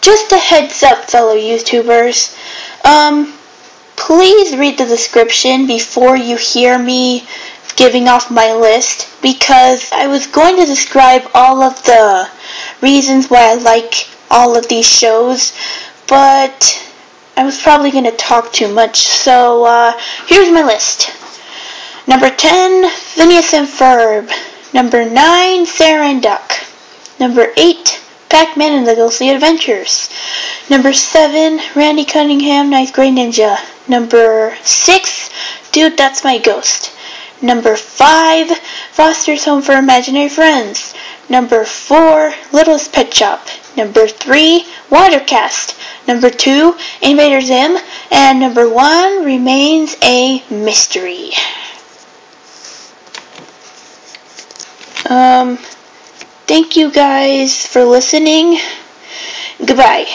just a heads up, fellow YouTubers. Please read the description before you hear me giving off my list, because I was going to describe all of the reasons why I like all of these shows, but I was probably going to talk too much, so here's my list. Number 10, Phineas and Ferb. Number 9, Sarah and Duck. Number 8, Pac-Man and the Ghostly Adventures. Number 7, Randy Cunningham, 9th Grade Ninja. Number 6, Dude, That's My Ghost. Number 5, Foster's Home for Imaginary Friends. Number 4, Littlest Pet Shop. Number 3, Watercast. Number 2, Invader Zim. And number 1 remains a mystery. Thank you guys for listening. Goodbye.